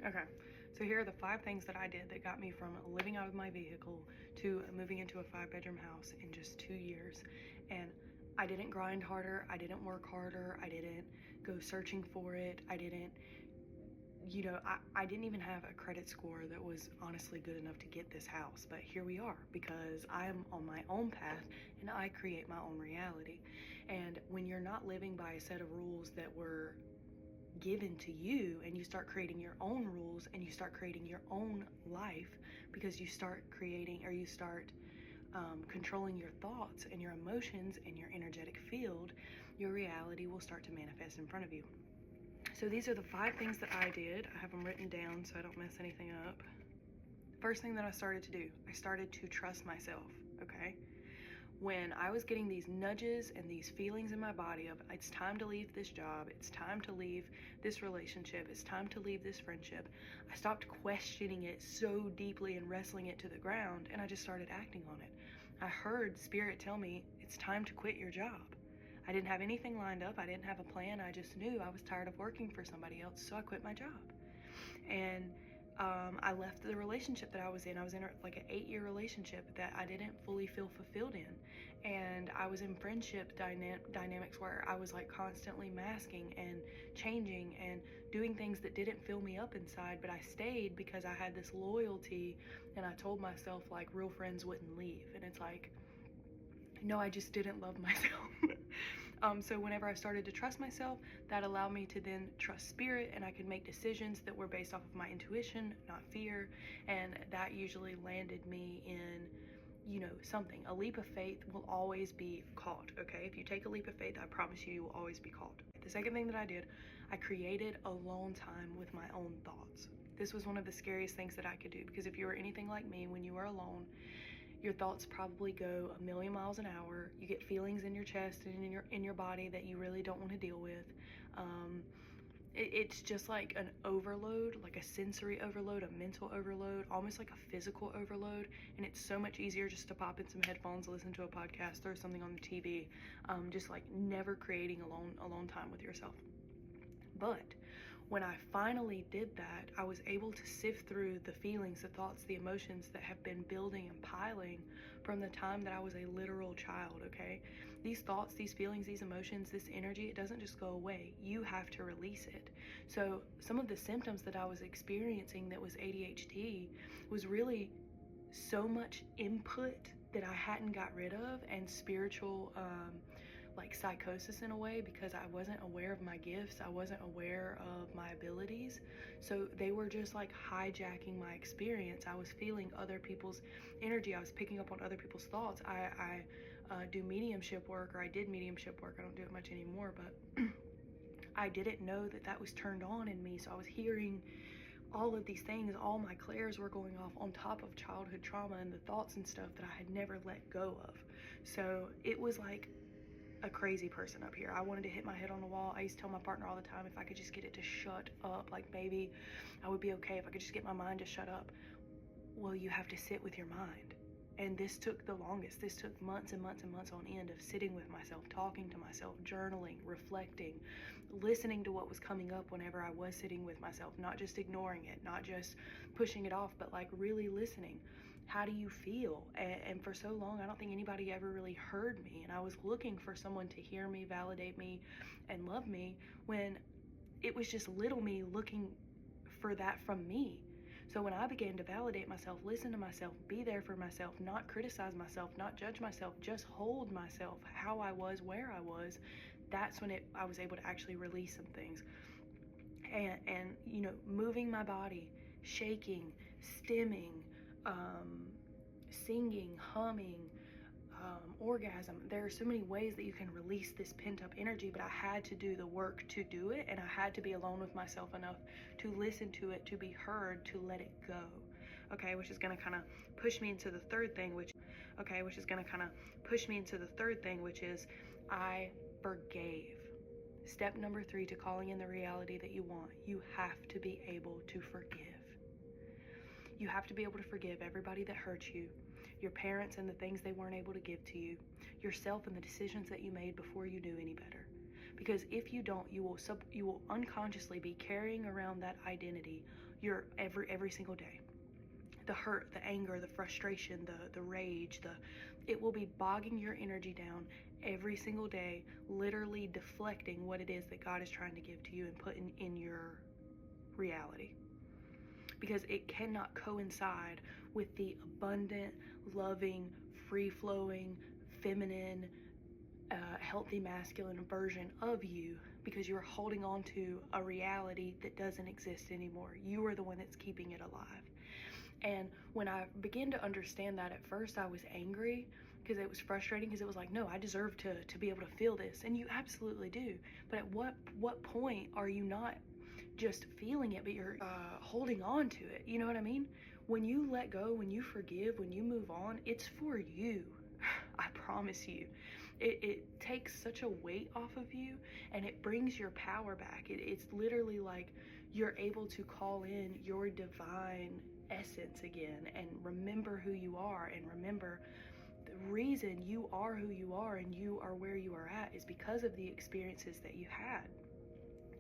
Okay, so here are the 5 things that I did that got me from living out of my vehicle to moving into a 5-bedroom house in just 2 years. And I didn't grind harder, I didn't work harder, I didn't go searching for it, I didn't, I didn't even have a credit score that was honestly good enough to get this house. But here we are because I'm on my own path and I create my own reality. And when you're not living by a set of rules that were given to you, and you start creating your own rules and you start creating your own life, because you start creating, or you start controlling your thoughts and your emotions and your energetic field, your reality will start to manifest in front of you. So these are the 5 things that I did. I have them written down so I don't mess anything up. First thing that I started to do, I started to trust myself. Okay, when I was getting these nudges and these feelings in my body of it's time to leave this job, it's time to leave this relationship, it's time to leave this friendship, I stopped questioning it so deeply and wrestling it to the ground, and I just started acting on it. I heard Spirit tell me it's time to quit your job. I didn't have anything lined up, I didn't have a plan, I just knew I was tired of working for somebody else, so I quit my job. And I left the relationship that I was in. I was in like an 8-year relationship that I didn't fully feel fulfilled in. And I was in friendship dynamics where I was like constantly masking and changing and doing things that didn't fill me up inside, but I stayed because I had this loyalty, and I told myself like real friends wouldn't leave. And it's like, no, I just didn't love myself. So whenever I started to trust myself, that allowed me to then trust Spirit, and I could make decisions that were based off of my intuition, not fear. And that usually landed me in, something. A leap of faith will always be called, okay? If you take a leap of faith, I promise you will always be called. The second thing that I did, I created alone time with my own thoughts. This was one of the scariest things that I could do, because if you were anything like me, when you are alone, your thoughts probably go a million miles an hour. You get feelings in your chest and in your body that you really don't want to deal with. It's just like an overload, like a sensory overload, a mental overload, almost like a physical overload. And it's so much easier just to pop in some headphones, listen to a podcast, throw something on the TV, just like never creating alone time with yourself. But when I finally did that, I was able to sift through the feelings, the thoughts, the emotions that have been building and piling from the time that I was a literal child, okay? These thoughts, these feelings, these emotions, this energy, it doesn't just go away. You have to release it. So some of the symptoms that I was experiencing that was ADHD was really so much input that I hadn't got rid of, and spiritual like psychosis in a way, because I wasn't aware of my gifts, I wasn't aware of my abilities. So they were just like hijacking my experience. I was feeling other people's energy, I was picking up on other people's thoughts. I do mediumship work, or I did mediumship work. I don't do it much anymore, but I didn't know that that was turned on in me. So I was hearing all of these things, all my clairs were going off on top of childhood trauma and the thoughts and stuff that I had never let go of. So it was like a crazy person up here. I wanted to hit my head on the wall. I used to tell my partner all the time, if I could just get it to shut up, like maybe I would be okay if I could just get my mind to shut up. Well, you have to sit with your mind. And this took the longest. This took months and months and months on end of sitting with myself, talking to myself, journaling, reflecting, listening to what was coming up whenever I was sitting with myself, not just ignoring it, not just pushing it off, but like really listening. How do you feel? And for so long, I don't think anybody ever really heard me. And I was looking for someone to hear me, validate me, and love me, when it was just little me looking for that from me. So when I began to validate myself, listen to myself, be there for myself, not criticize myself, not judge myself, just hold myself, how I was, where I was, that's when I was able to actually release some things. And moving my body, shaking, stimming, singing, humming, orgasm. There are so many ways that you can release this pent-up energy, but I had to do the work to do it, and I had to be alone with myself enough to listen to it, to be heard, to let it go. Okay, which is going to kind of push me into the third thing, which is I forgave. Step number 3 to calling in the reality that you want, you have to be able to forgive. You have to be able to forgive everybody that hurt you, your parents and the things they weren't able to give to you, yourself and the decisions that you made before you knew any better. Because if you don't, you will unconsciously be carrying around that identity every single day. The hurt, the anger, the frustration, the rage, it will be bogging your energy down every single day, literally deflecting what it is that God is trying to give to you and putting in your reality. Because it cannot coincide with the abundant, loving, free-flowing, feminine, healthy masculine version of you, because you're holding on to a reality that doesn't exist anymore. You are the one that's keeping it alive. And when I began to understand that, at first I was angry because it was frustrating, because it was like, no, I deserve to be able to feel this. And you absolutely do. But at what point are you not just feeling it, but you're holding on to it? You know what I mean? When you let go, when you forgive, when you move on, it's for you. I promise you. It takes such a weight off of you, and it brings your power back. It's literally like you're able to call in your divine essence again and remember who you are, and remember the reason you are who you are and you are where you are at is because of the experiences that you had.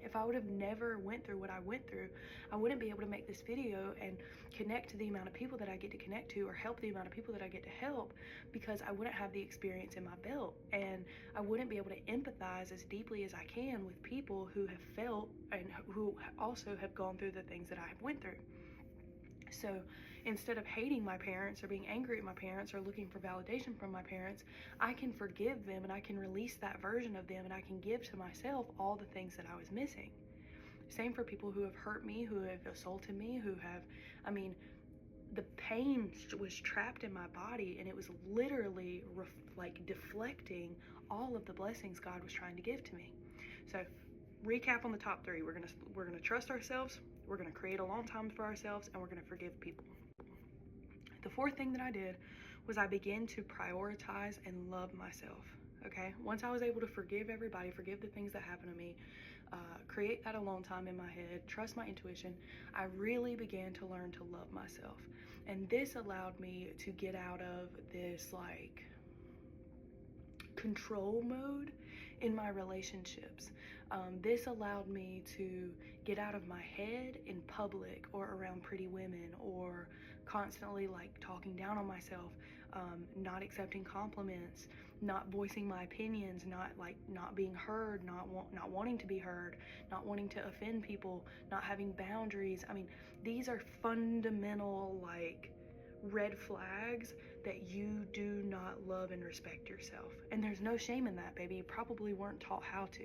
If I would have never went through what I went through, I wouldn't be able to make this video and connect to the amount of people that I get to connect to, or help the amount of people that I get to help, because I wouldn't have the experience in my belt, and I wouldn't be able to empathize as deeply as I can with people who have felt and who also have gone through the things that I have went through. So instead of hating my parents or being angry at my parents or looking for validation from my parents, I can forgive them, and I can release that version of them, and I can give to myself all the things that I was missing. Same for people who have hurt me, who have assaulted me, who have, the pain was trapped in my body, and it was literally like deflecting all of the blessings God was trying to give to me. So recap on the top three. We're gonna trust ourselves, we're gonna create alone time for ourselves, and we're gonna forgive people. The fourth thing that I did was I began to prioritize and love myself. Okay, once I was able to forgive everybody, forgive the things that happened to me, create that alone time in my head, trust my intuition, I really began to learn to love myself. And this allowed me to get out of this like control mode in my relationships. This allowed me to get out of my head in public or around pretty women, or constantly like talking down on myself, not accepting compliments, not voicing my opinions, not being heard, not wanting to be heard, not wanting to offend people, not having boundaries. These are fundamental like red flags that you do not love and respect yourself. And there's no shame in that, baby. You probably weren't taught how to.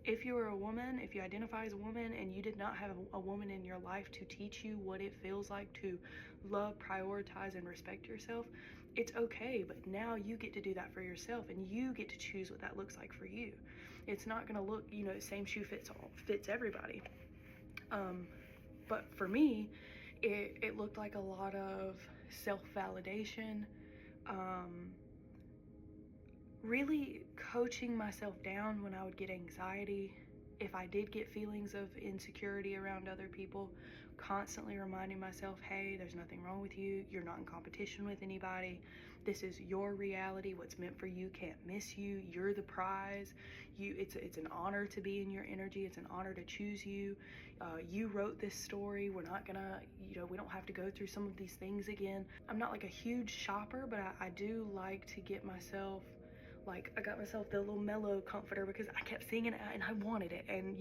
If you're a woman, if you identify as a woman and you did not have a woman in your life to teach you what it feels like to love, prioritize, and respect yourself, it's okay. But now you get to do that for yourself, and you get to choose what that looks like for you. It's not gonna look, same shoe fits everybody. But for me, it looked like a lot of self-validation, really coaching myself down when I would get anxiety, if I did get feelings of insecurity around other people, constantly reminding myself, hey, there's nothing wrong with you, you're not in competition with anybody, this is your reality, what's meant for you can't miss you, you're the prize, it's an honor to be in your energy, it's an honor to choose you, you wrote this story, we're not gonna, we don't have to go through some of these things again. I'm not like a huge shopper, but I do like to get myself, like, I got myself the little Mellow comforter because I kept seeing it and I wanted it. And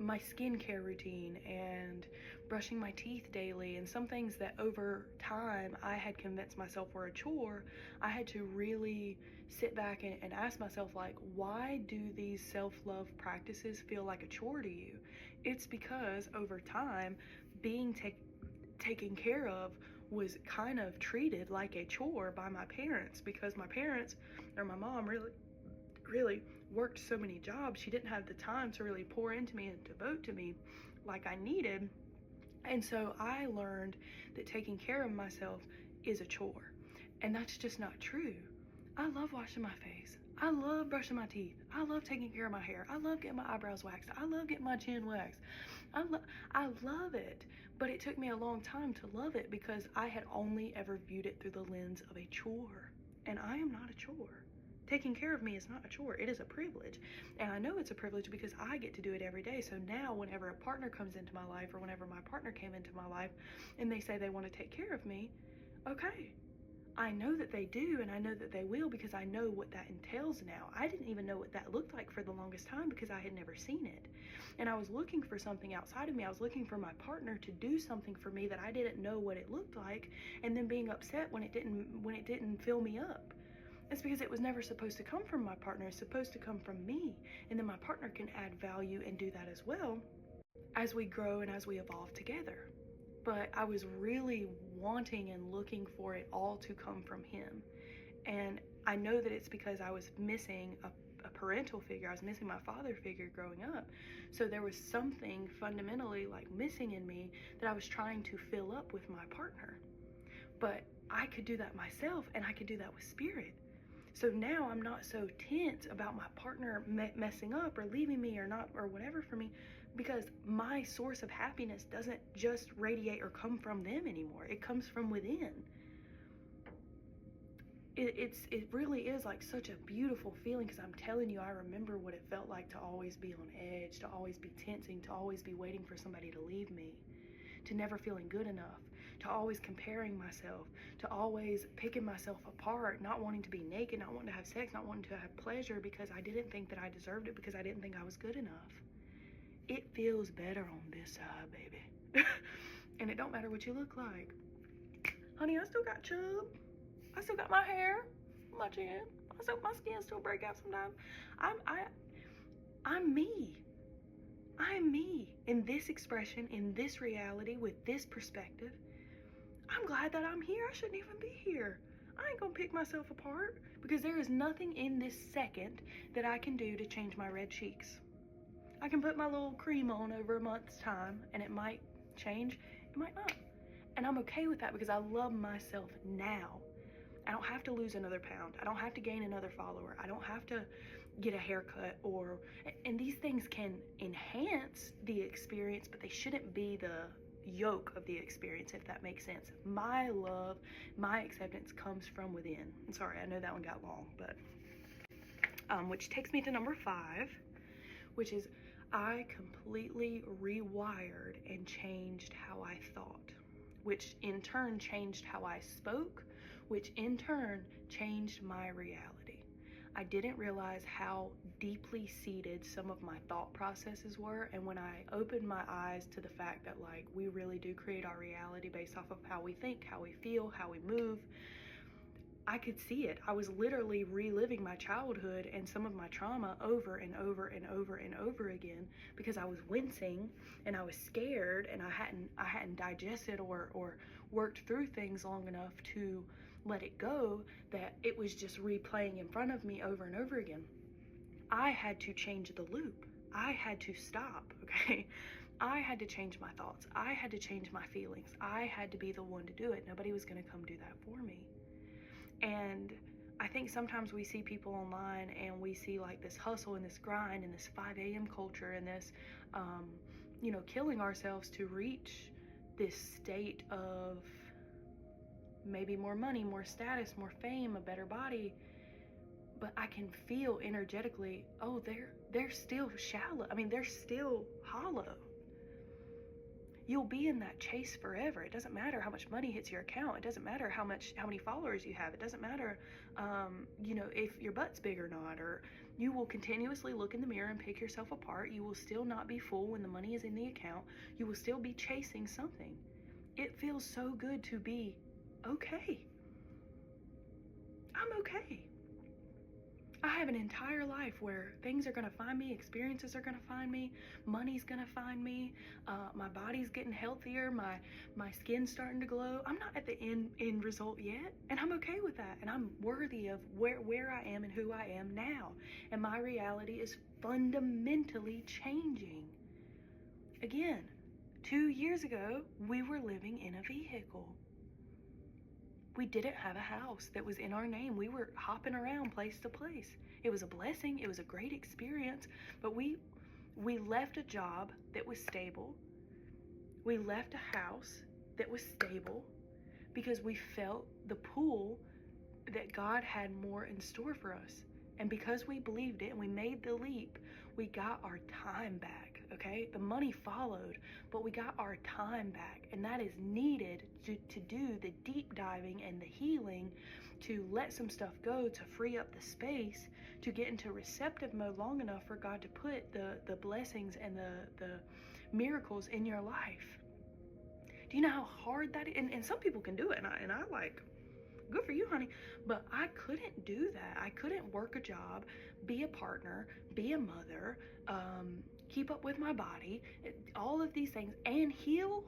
my skincare routine and brushing my teeth daily, and some things that over time I had convinced myself were a chore, I had to really sit back and ask myself, like, why do these self-love practices feel like a chore to you? It's because over time, being taken care of was kind of treated like a chore by my parents, because my parents, or my mom, really worked so many jobs. She didn't have the time to really pour into me and devote to me like I needed. And so I learned that taking care of myself is a chore, and that's just not true. I love washing my face, I love brushing my teeth, I love taking care of my hair, I love getting my eyebrows waxed, I love getting my chin waxed, I love it. But it took me a long time to love it because I had only ever viewed it through the lens of a chore. And I am not a chore. Taking care of me is not a chore. It is a privilege. And I know it's a privilege because I get to do it every day. So now whenever a partner comes into my life, or whenever my partner came into my life and they say they want to take care of me, okay, I know that they do, and I know that they will, because I know what that entails now. I didn't even know what that looked like for the longest time because I had never seen it. And I was looking for something outside of me. I was looking for my partner to do something for me that I didn't know what it looked like, and then being upset when it didn't fill me up. It's because it was never supposed to come from my partner. It's supposed to come from me. And then my partner can add value and do that as well as we grow and as we evolve together. But I was really wanting and looking for it all to come from him. And I know that it's because I was missing a parental figure. I was missing my father figure growing up. So there was something fundamentally like missing in me that I was trying to fill up with my partner. But I could do that myself, and I could do that with spirit. So now I'm not so tense about my partner messing up or leaving me or not or whatever for me, because my source of happiness doesn't just radiate or come from them anymore. It comes from within. It really is like such a beautiful feeling, because I'm telling you, I remember what it felt like to always be on edge, to always be tensing, to always be waiting for somebody to leave me, to never feeling good enough, to always comparing myself, to always picking myself apart, not wanting to be naked, not wanting to have sex, not wanting to have pleasure because I didn't think that I deserved it, because I didn't think I was good enough. It feels better on this side, baby. And it don't matter what you look like. Honey, I still got chub. I still got my hair, my chin. My skin still break out sometimes. I'm me. I'm me in this expression, in this reality, with this perspective. I'm glad that I'm here. I shouldn't even be here. I ain't gonna pick myself apart, because there is nothing in this second that I can do to change my red cheeks. I can put my little cream on over a month's time and it might change, it might not. And I'm okay with that because I love myself now. I don't have to lose another pound. I don't have to gain another follower. I don't have to get a haircut and these things can enhance the experience, but they shouldn't be the yoke of the experience, if that makes sense. My love, my acceptance comes from within. I'm sorry, I know that one got long, but which takes me to number 5, which is I completely rewired and changed how I thought, which in turn changed how I spoke, which in turn changed my reality. I didn't realize how deeply seated some of my thought processes were, and when I opened my eyes to the fact that like we really do create our reality based off of how we think, how we feel, how we move, I could see it. I was literally reliving my childhood and some of my trauma over and over and over and over again, because I was wincing and I was scared, and I hadn't digested or worked through things long enough to let it go, that it was just replaying in front of me over and over again. I had to change the loop. I had to stop, okay? I had to change my thoughts. I had to change my feelings. I had to be the one to do it. Nobody was going to come do that for me. And I think sometimes we see people online and we see like this hustle and this grind and this 5 a.m. culture and this, killing ourselves to reach this state of maybe more money, more status, more fame, a better body. But I can feel energetically, oh, they're still shallow. I mean, they're still hollow. You'll be in that chase forever. It doesn't matter how much money hits your account. It doesn't matter how many followers you have. It doesn't matter, if your butt's big or not. Or you will continuously look in the mirror and pick yourself apart. You will still not be full when the money is in the account. You will still be chasing something. It feels so good to be okay. I'm okay. I have an entire life where things are gonna find me, experiences are gonna find me, money's gonna find me, my body's getting healthier, my skin's starting to glow. I'm not at the end result yet, and I'm okay with that, and I'm worthy of where I am and who I am now, and my reality is fundamentally changing. Again, 2 years ago, we were living in a vehicle. We didn't have a house that was in our name. We were hopping around place to place. It was a blessing. It was a great experience. But we left a job that was stable. We left a house that was stable because we felt the pull that God had more in store for us. And because we believed it and we made the leap, we got our time back, okay? The money followed, but we got our time back. And that is needed to do the deep diving and the healing, to let some stuff go, to free up the space, to get into receptive mode long enough for God to put the blessings and the miracles in your life. Do you know how hard that is? And some people can do it, and I like, good for you, honey. But I couldn't do that. I couldn't work a job, be a partner, be a mother, keep up with my body, all of these things, and heal.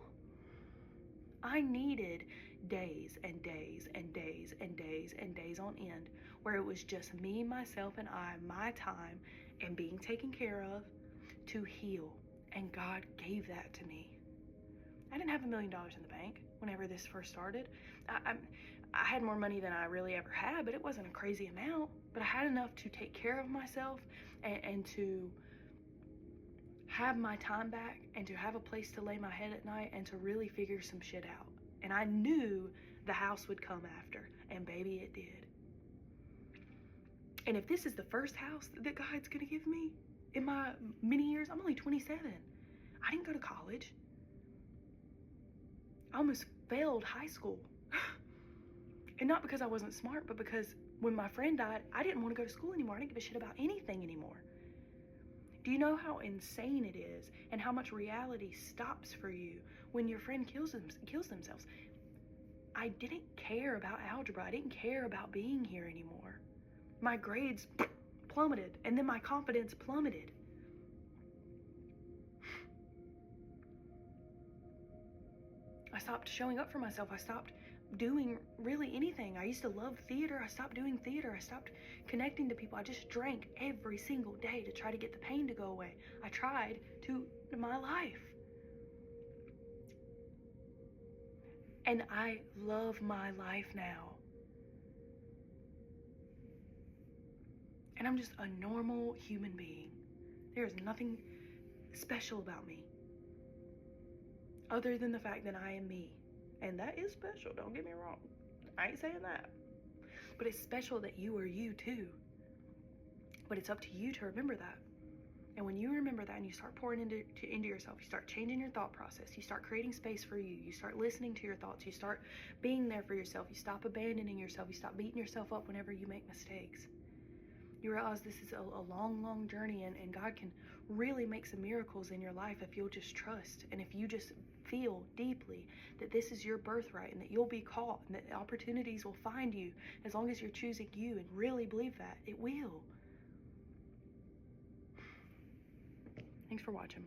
I needed days and days and days and days and days on end where it was just me, myself, and I, my time, and being taken care of to heal. And God gave that to me. I didn't have $1 million in the bank whenever this first started. I had more money than I really ever had, but it wasn't a crazy amount. But I had enough to take care of myself and to have my time back and to have a place to lay my head at night and to really figure some shit out. And I knew the house would come after, and baby, it did. And if this is the first house that God's gonna give me in my many years, I'm only 27. I didn't go to college. I almost failed high school. And not because I wasn't smart, but because when my friend died, I didn't want to go to school anymore. I didn't give a shit about anything anymore. Do you know how insane it is and how much reality stops for you when your friend kills themselves? I didn't care about algebra. I didn't care about being here anymore. My grades plummeted, and then my confidence plummeted. I stopped showing up for myself. I stopped doing really anything. I used to love theater. I stopped doing theater. I stopped connecting to people. I just drank every single day to try to get the pain to go away. I tried to my life. And I love my life now. And I'm just a normal human being. There's nothing special about me other than the fact that I am me. And that is special, don't get me wrong. I ain't saying that. But it's special that you are you too. But it's up to you to remember that. And when you remember that and you start pouring into yourself, you start changing your thought process, you start creating space for you, you start listening to your thoughts, you start being there for yourself, you stop abandoning yourself, you stop beating yourself up whenever you make mistakes. You realize this is a long, long journey, and God can really make some miracles in your life if you'll just trust, and if you just feel deeply that this is your birthright and that you'll be called and that opportunities will find you as long as you're choosing you and really believe that. It will. Thanks for watching.